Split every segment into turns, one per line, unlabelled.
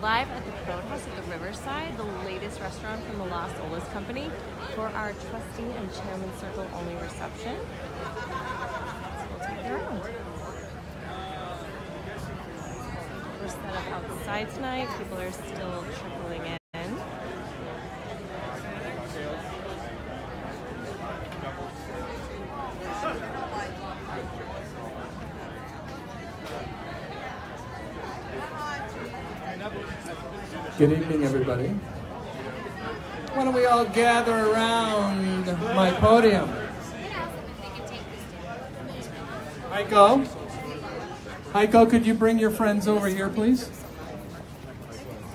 live at the Boathouse at the Riverside, the latest restaurant from the Las Olas Company, for our trustee and chairman circle only reception. So we'll take you around. We're set up outside tonight. People are still trickling in.
Good evening, everybody. Why don't we all gather around my podium? Heiko, could you bring your friends over here, please?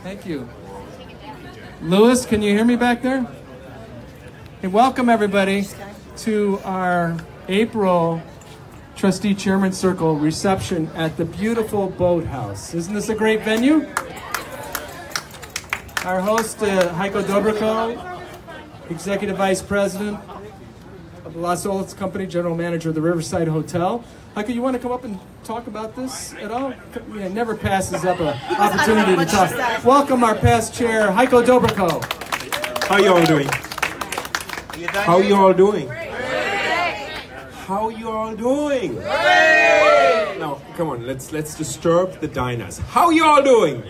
Thank you. Louis, can you hear me back there? Hey, welcome, everybody, to our April Trustee Chairman Circle reception at the beautiful Boathouse. Isn't this a great venue? Our host, Heiko Dobriko, Executive Vice President of the Las Olas Company, General Manager of the Riverside Hotel. Heiko, you want to come up and talk about this at all? Yeah, never passes up an opportunity to talk. Welcome our past chair, Heiko Dobriko.
How you all doing? How you all doing? How you all doing? Now, come on, let's disturb the diners. How you all doing?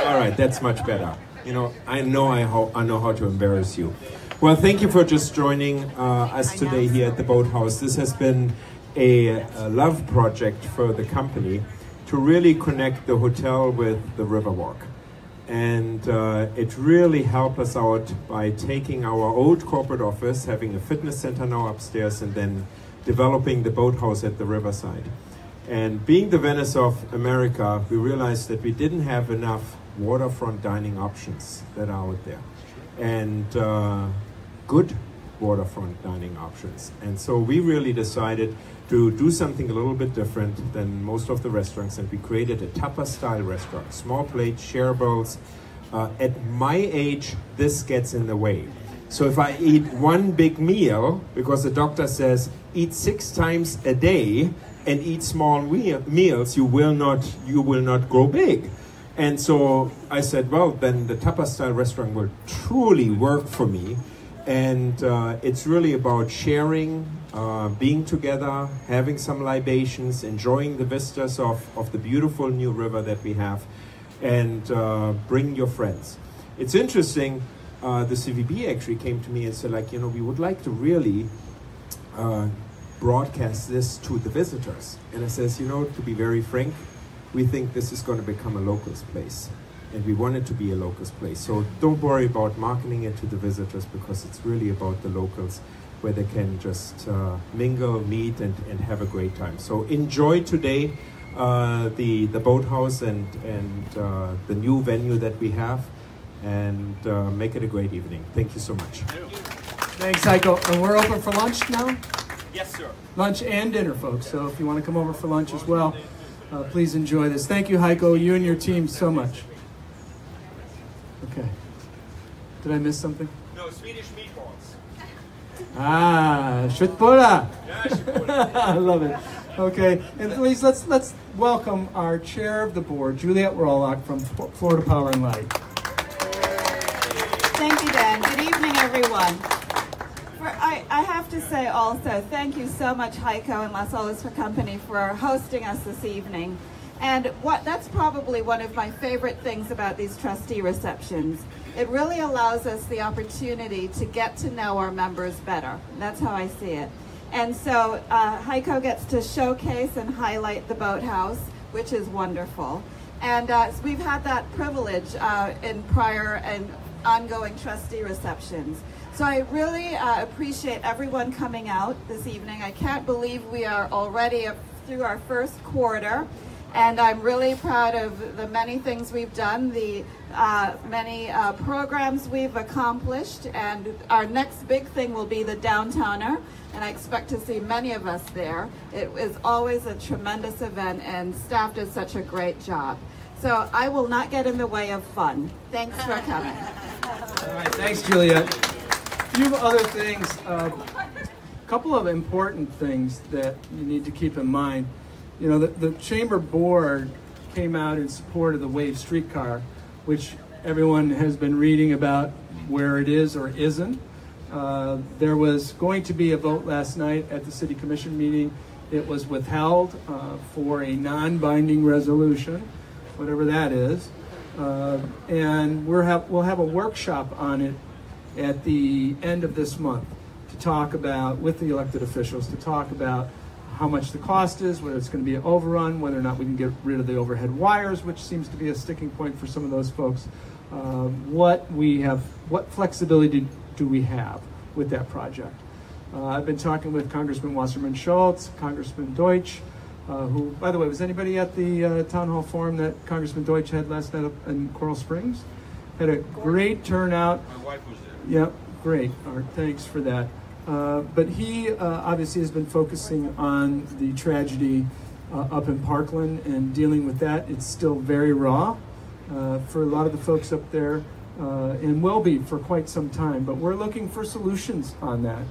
All right, that's much better. You know, I know how to embarrass you. Well, thank you for just joining us today here at the Boathouse. This has been a love project for the company to really connect the hotel with the Riverwalk. And it really helped us out by taking our old corporate office, having a fitness center now upstairs, and then developing the Boathouse at the Riverside. And being the Venice of America, we realized that we didn't have enough waterfront dining options that are out there, and good waterfront dining options. And so we really decided to do something a little bit different than most of the restaurants, and we created a tapas-style restaurant, small plates, shareables. At my age, this gets in the way. So if I eat one big meal, because the doctor says eat 6 times a day and eat small meals, you will not grow big. And so I said, well, then the tapas-style restaurant will truly work for me. And it's really about sharing, being together, having some libations, enjoying the vistas of the beautiful new river that we have, and bring your friends. It's interesting, the CVB actually came to me and said, like, you know, we would like to really broadcast this to the visitors. And I says, you know, to be very frank, we think this is going to become a locals place, and we want it to be a locals place. So don't worry about marketing it to the visitors, because it's really about the locals, where they can just mingle, meet, and have a great time. So enjoy today the Boathouse and the new venue that we have, and make it a great evening. Thank you so much.
Thanks, Heiko. And we're open for lunch now?
Yes, sir.
Lunch and dinner, folks. So if you want to come over for lunch as well, please enjoy this. Thank you, Heiko, you and your team so much. Okay. Did I miss something?
No, Swedish meatballs.
Ah, köttbullar.
Yeah, köttbullar.
I love it. Okay, and please let's welcome our chair of the board, Juliet Rolock from Florida Power and Light.
Thank you, Dan. Good evening, everyone. I have to say also, thank you so much, Heiko and Las Olas Company, for hosting us this evening. And that's probably one of my favorite things about these trustee receptions. It really allows us the opportunity to get to know our members better. That's how I see it. And so Heiko gets to showcase and highlight the Boathouse, which is wonderful. And we've had that privilege in prior and ongoing trustee receptions. So I really appreciate everyone coming out this evening. I can't believe we are already through our first quarter. And I'm really proud of the many things we've done, the many programs we've accomplished, and our next big thing will be the Downtowner, and I expect to see many of us there. It is always a tremendous event, and staff does such a great job. So I will not get in the way of fun. Thanks for coming.
All right, thanks, Julia. A few other things, a couple of important things that you need to keep in mind. You know, the Chamber Board came out in support of the Wave streetcar, which everyone has been reading about where it is or isn't. There was going to be a vote last night at the City Commission meeting. It was withheld for a non-binding resolution, whatever that is. And we'll have a workshop on it at the end of this month to talk about, with the elected officials, to talk about how much the cost is, whether it's going to be an overrun, whether or not we can get rid of the overhead wires, which seems to be a sticking point for some of those folks. What flexibility do we have with that project? I've been talking with Congressman Wasserman Schultz, Congressman Deutsch, who, by the way, was anybody at the town hall forum that Congressman Deutsch had last night up in Coral Springs? Had a great turnout.
My wife was there.
Yep, great, Art, thanks for that. But he obviously has been focusing on the tragedy up in Parkland and dealing with that. It's still very raw for a lot of the folks up there, and will be for quite some time. But we're looking for solutions on that.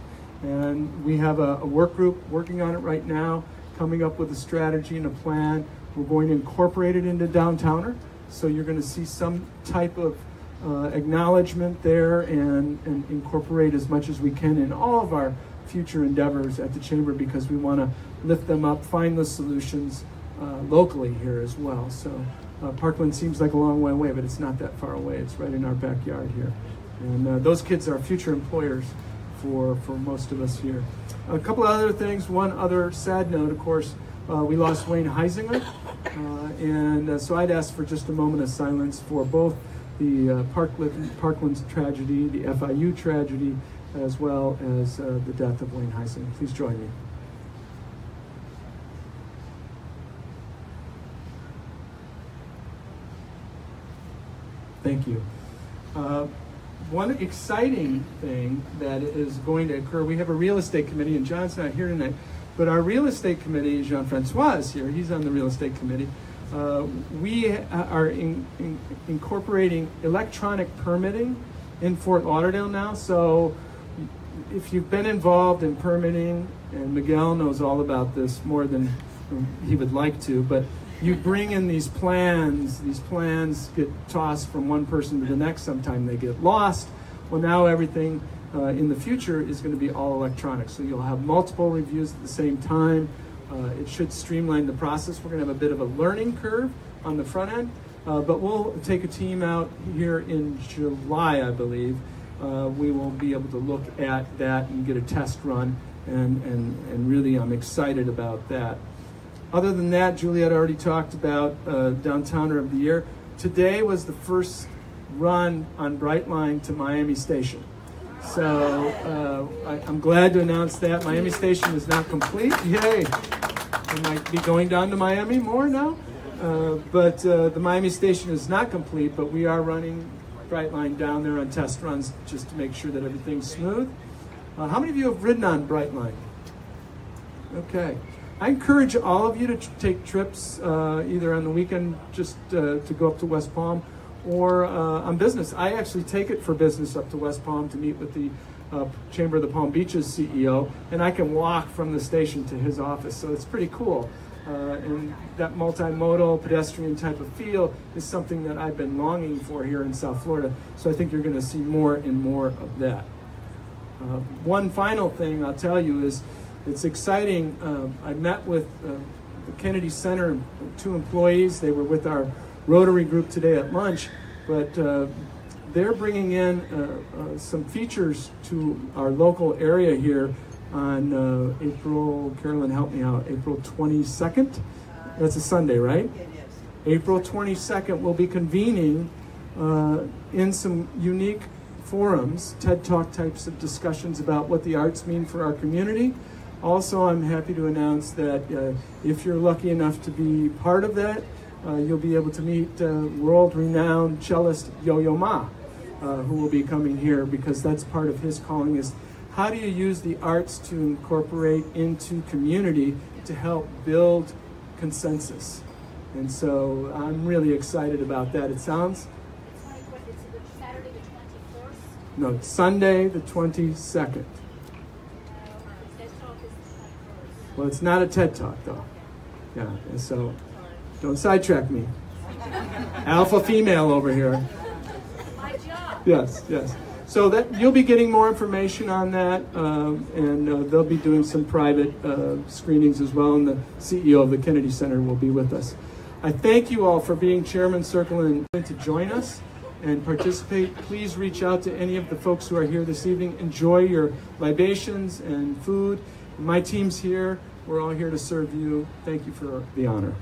And we have a work group working on it right now, coming up with a strategy and a plan. We're going to incorporate it into Downtowner. So you're going to see some type of acknowledgement there and incorporate as much as we can in all of our future endeavors at the Chamber, because we want to lift them up, find the solutions locally here as well. So Parkland seems like a long way away, but it's not that far away. It's right in our backyard here. And those kids are future employers for most of us here. A couple of other things. One other sad note, of course, we lost Wayne Heisinger. So I'd ask for just a moment of silence for both the Parkland's tragedy, the FIU tragedy, as well as the death of Wayne Heisinger. Please join me. Thank you. One exciting thing that is going to occur, we have a real estate committee, and John's not here tonight, but our real estate committee, Jean-Francois is here, he's on the real estate committee. We are incorporating electronic permitting in Fort Lauderdale now. So if you've been involved in permitting, and Miguel knows all about this more than he would like to, but you bring in these plans get tossed from one person to the next, sometimes they get lost. Well, now everything in the future is going to be all electronic. So you'll have multiple reviews at the same time. It should streamline the process. We're going to have a bit of a learning curve on the front end, but we'll take a team out here in July, I believe. We will be able to look at that and get a test run, and really I'm excited about that. Other than that, Juliet already talked about Downtowner of the Year. Today was the first run on Brightline to Miami Station. So I'm glad to announce that Miami Station is not complete. Yay! I might be going down to Miami more now. But the Miami Station is not complete, but we are running Brightline down there on test runs just to make sure that everything's smooth. How many of you have ridden on Brightline? Okay. I encourage all of you to take trips either on the weekend just to go up to West Palm, or on business. I actually take it for business up to West Palm to meet with the Chamber of the Palm Beaches CEO, and I can walk from the station to his office, so it's pretty cool. And that multimodal pedestrian type of feel is something that I've been longing for here in South Florida, so I think you're going to see more and more of that. One final thing I'll tell you is, it's exciting. I met with the Kennedy Center, 2 employees. They were with our Rotary group today at lunch, but they're bringing in some features to our local area here on April, Carolyn, help me out, April 22nd? That's a Sunday, right? It is. April 22nd, we'll be convening in some unique forums, TED Talk types of discussions about what the arts mean for our community. Also, I'm happy to announce that if you're lucky enough to be part of that, you'll be able to meet world-renowned cellist Yo-Yo Ma, who will be coming here, because that's part of his calling, is how do you use the arts to incorporate into community to help build consensus? And so I'm really excited about that. It sounds?
It's Saturday the 21st?
No, it's Sunday the 22nd. Well, it's not a TED Talk, though. Yeah, and so Don't sidetrack me. Alpha female over here.
My job.
Yes, yes. So that you'll be getting more information on that, and they'll be doing some private screenings as well, and the CEO of the Kennedy Center will be with us. I thank you all for being Chairman's Circle and to join us and participate. Please reach out to any of the folks who are here this evening. Enjoy your libations and food. My team's here. We're all here to serve you. Thank you for the honor.